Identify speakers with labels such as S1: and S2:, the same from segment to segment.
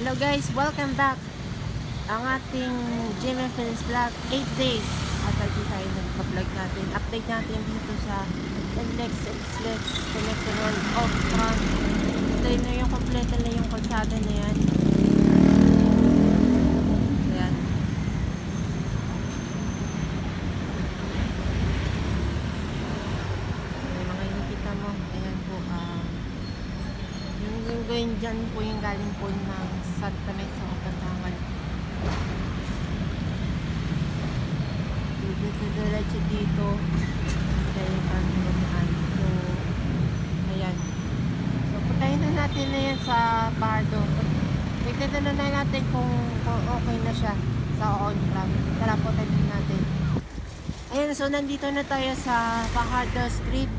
S1: Hello guys, welcome back. Ang ating Jimmy Phillips vlog, 8 days. At lagi tayo nagpa-vlog natin. Update natin dito sa NLEX, XLEX, Connector of Front. Ito na yung kompleto na yung kalsada na yan. Ayan. Yung mga nakikita mo, ayan po. Yung gawin dyan po yung galing po ng Santa Mesa o Batangan. Diretso dito kaya paglumaan. So ayan, so putayin na natin na yan sa Pardo. Tignan na natin kung okay na siya sa on-ramp. Tara, putayin natin. Ayan, so nandito na tayo sa Fajardo Street.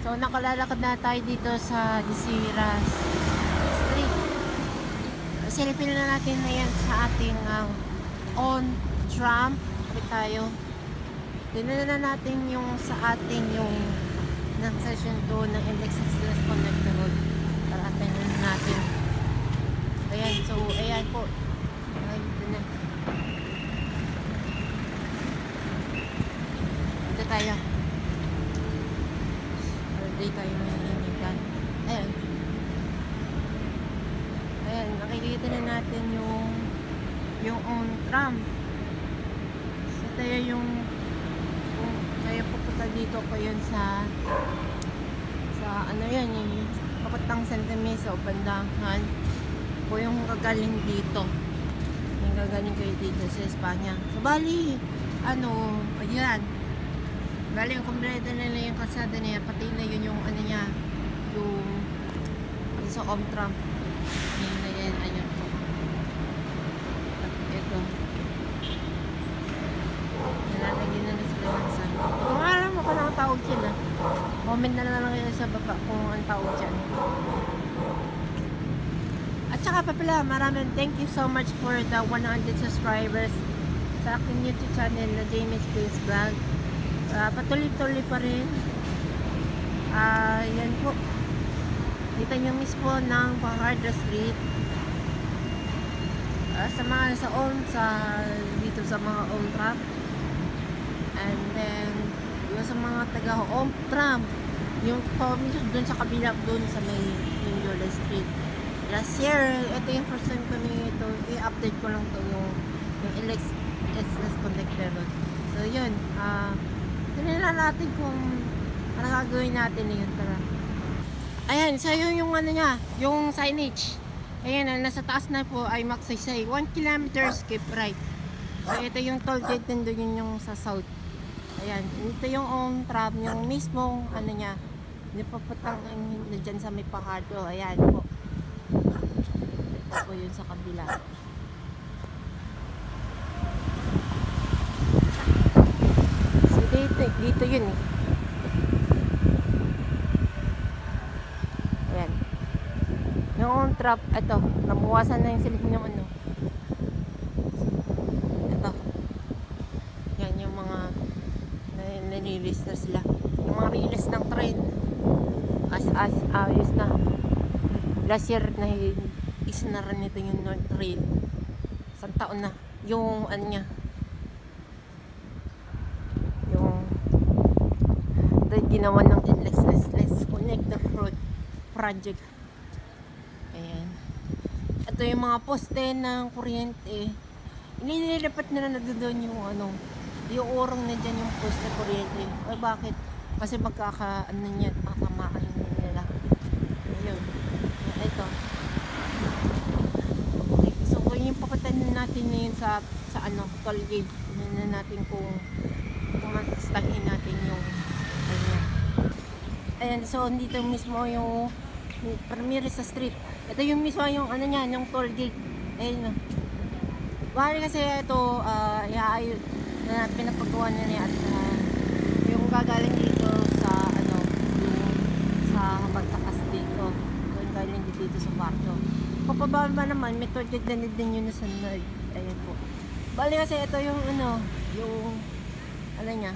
S1: So nakalalakad na tayo dito sa Disiras Street. Silipin na natin na yan sa ating on-ramp. Kapit tayo. Tingnan na natin yung sa atin yung ng session 2 ng NLEX XLEX Connector Road. Para tingnan natin. Ayan, so ayan po. Ayan, dito na. Dito tayo. Dito tayo mahihinigan. Ayan. Ayan, nakikita na natin yung on-ramp. So tayo yung kaya pupunta dito pa yun sa ano yan, yung kapatang Santa Mesa o Bandangan po yung gagaling dito, yung gagaling kayo dito sa Espanya. So bali ayan, bali yung kompleto nila yung kalsada niya, pati na yun yung ano niya, yung sa on-ramp yun na yan, ayun po. Ito nalalagyan na sila ng sun. Kung alam mo kung ang tawag yun comment na lang kayo sa baba kung ang tawag dyan. At saka pa pala, maraming thank you so much for the 100 subscribers sa aking YouTube channel na Jamie's Place Vlog. Patuloy-tuloy pa rin. Yan po, dito nyo mismo ng Fajardo Street. Sa mga dito sa mga on-ramp. And then yung sa mga taga on-ramp, yung doon sa kabila, doon sa may Mindiola Street. Last year, ito yung first time ko ito, i-update ko lang to yung NLEX XLEX Connector Road. So yun, tingnan natin kung ano gagawin natin yun. Tara. Ayan, so yung ano niya, yung signage. Ayan, nasa taas na po ay magsaysay 1 kilometer skip right. So ito yung toll gate, nandun yun yung sa south. Ayan, ito yung on-ramp, yung mismong ano niya, napapatang na dyan sa may Fajardo. Ayan po. Ito po yun sa kabila. So dito yun eh. Ayan. Yung on-ramp, ito, nabuwasan na yung silid ng ano. Ito. Yan yung mga nare-release na sila. Yung mga release ng train. Ayos na. Last year na isa na rin ito yung North Rail. Isang taon na. Yung ano niya. Yung ginawa ng NLEX XLEX Connector Road project. Ayan. Ito yung mga poste ng kuryente. Inililipat nila na doon yung ano, yung urong na dyan yung poste kuryente. Ay bakit? Kasi niya, tatamaan nila. Ayun. Ito. Okay. So kung yung papatan natin na yun sa toll gate, tingnan natin kung mastagin natin yung ano. Ayan, so dito mismo yung Ramirez sa street. Ito yung mismo yung ano niya, yung toll gate. Ayun. Bali kasi ito, iaayos na pinapagawa niya at yung gagaling dito sa ano, yung sa Bagtakas dito. Yung galing dito sa Pardo. Papababa naman, may toll gate din yun sa Nord. Ayan po. Bali kasi ito yung ano, yung ano niya.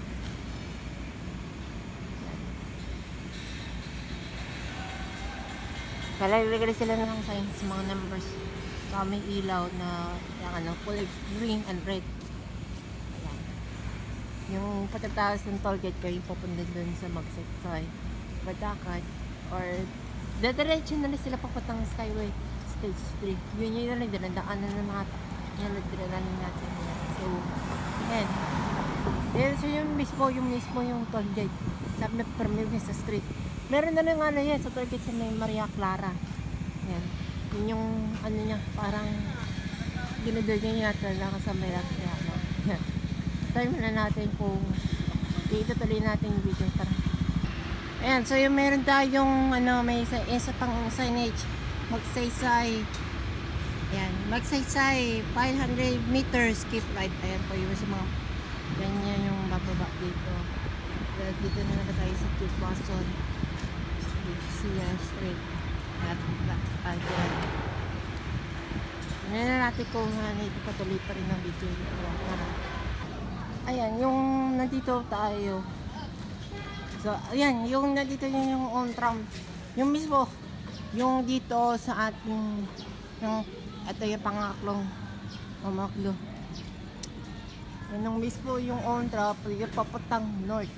S1: Lalagay sila ng sign sa mga numbers. may ilaw na yung kulay green and red. Ayan. Yung pagkatapos ng toll gate kayo pupunta dun sa Magsaysay, Batakat, or dadiretso na rin sila papuntang Skyway Stage 3. Yun yung dinadaanan ng mga dinadaanan natin. So, ayan. So yung mismo yung toll gate. Sabi na permit sa street. Meron na rin yan sa toll gate sa may Maria Clara. Ayan. Yun yung niya, parang ginudol niya talaga sa Maria Clara. Ayan. Time na natin kung itutuloy natin yung video. Tara. Ayan, so yung meron tayong may isa pang signage, Magsaysay. Ayan, Magsaysay 500 meters keep right. Ayan po yung sa mga ganyan yung bababa dito. Dito na naman tayo sa Kit Boston. Siya Street. At ayan. Ayan na natin kung patuloy pa rin ang video dito. Ayan, yung nandito tayo. So, ayan, yung nandito yung on-tram. Yung mismo, yung dito sa ating, ito yung pangaklong, pamaklo. Yung mismo yung on-tram, yung papuntang north.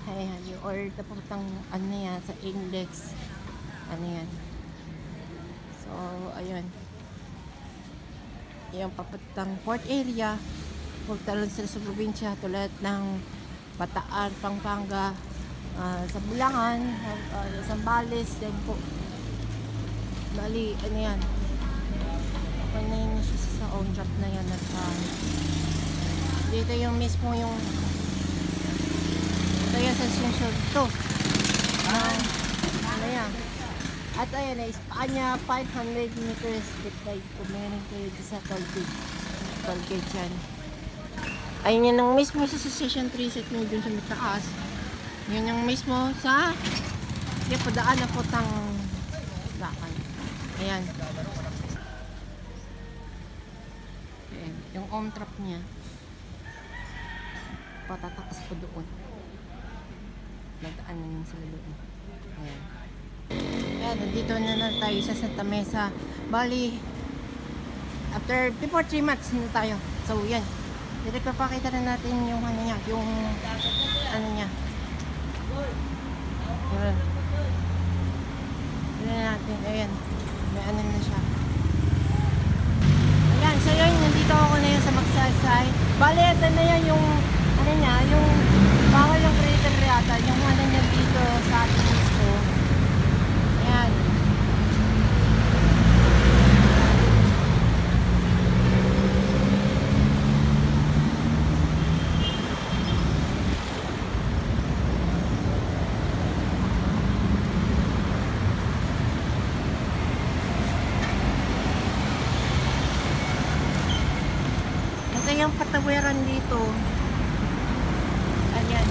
S1: Ayan, yung or papuntang, yan, sa index. Yan. So, ayun. Yung papuntang port area, pagtalon sila sa probinsya, tulad ng Bataan, Pampanga, sa Bulangan, Zambales, yan po. Bali, yan. Panayin na siya sa on drop na yan. At, dito yung mismo yung ito yung sa Sinsyon to. Yan. At ayan, Espanya 500 meters deep dive. Kung meron kayo sa toll gate yan. Ayun yun yung mismo sa Session 3 set nyo dun sa mataas. Yun yung mismo sa yung padaan na putang lakay. Ayan. Ayan. Yung on-trap niya patatakas pa doon. Nagdaan na yun sila doon. Ayan. Ayan, nandito na tayo sa Santa Mesa. Bali, before 3 months na tayo. So, yan. Dito papakita na natin yung niya, yung niya. Tignan natin, ayan. May na siya. Ayan, so yun, nandito ako na yun sa Magsaysay. Bali, ito na yan yung, niya, yung bawal ng creator yata, yung niya dito sa ating mismo. Ayan. Yung patawiran dito. Ayan.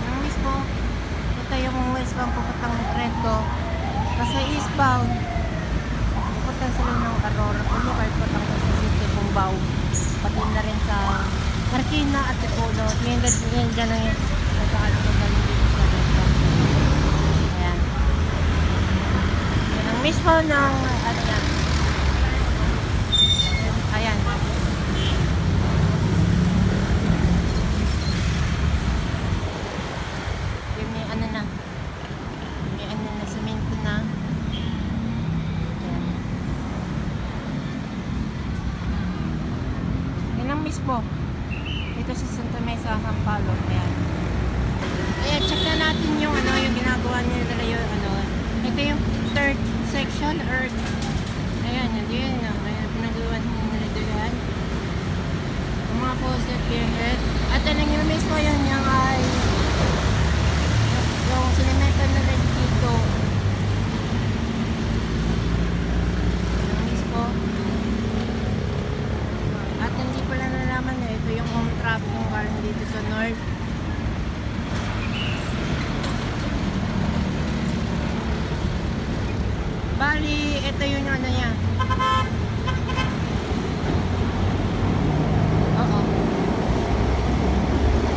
S1: Yung mismo, ito yung westbound pupuntang Trento. Kasi eastbound, pupunta sila ng Aurora. Boulevard pupunta sa City Cubao. Pati na rin sa Marikina at Tipolo. Yan dyan ang nagkakalit ng dito sa Trento. Mismo ng yan. Ayan. Yung may na. May na semento na. Ayan. Yan ang mismo. Dito sa Santa Mesa, Sampalo. Ayan. Ayan, check na natin yung yung ginagawa nila yung ito yung third section or ayan, yun may pinagawa nila doon ang mga poster here at yung mismo yun yung ay yung sinemento na rin dito yung mismo at hindi pala nalaman na ito yung home trap yung galing dito sa north. Bali, ito yung niya. Oo.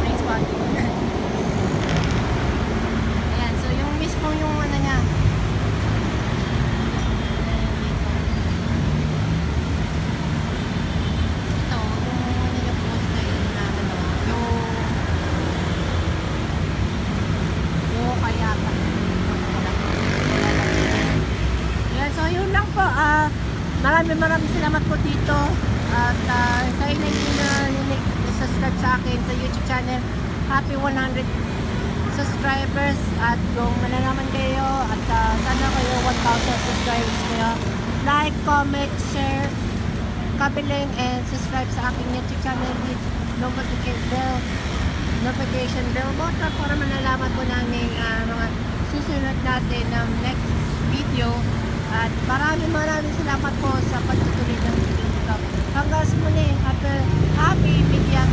S1: Nice spot. channel. Happy 100 subscribers at kung malalaman kayo at sana kayo 1,000 subscribers kayo. Like, comment, share, kabiling, and subscribe sa aking YouTube channel with notification bell button para malalaman po namin mga susunod natin ng next video. At maraming salamat po sa pagtutuloy ng video ito. Hanggang sa muli, happy media.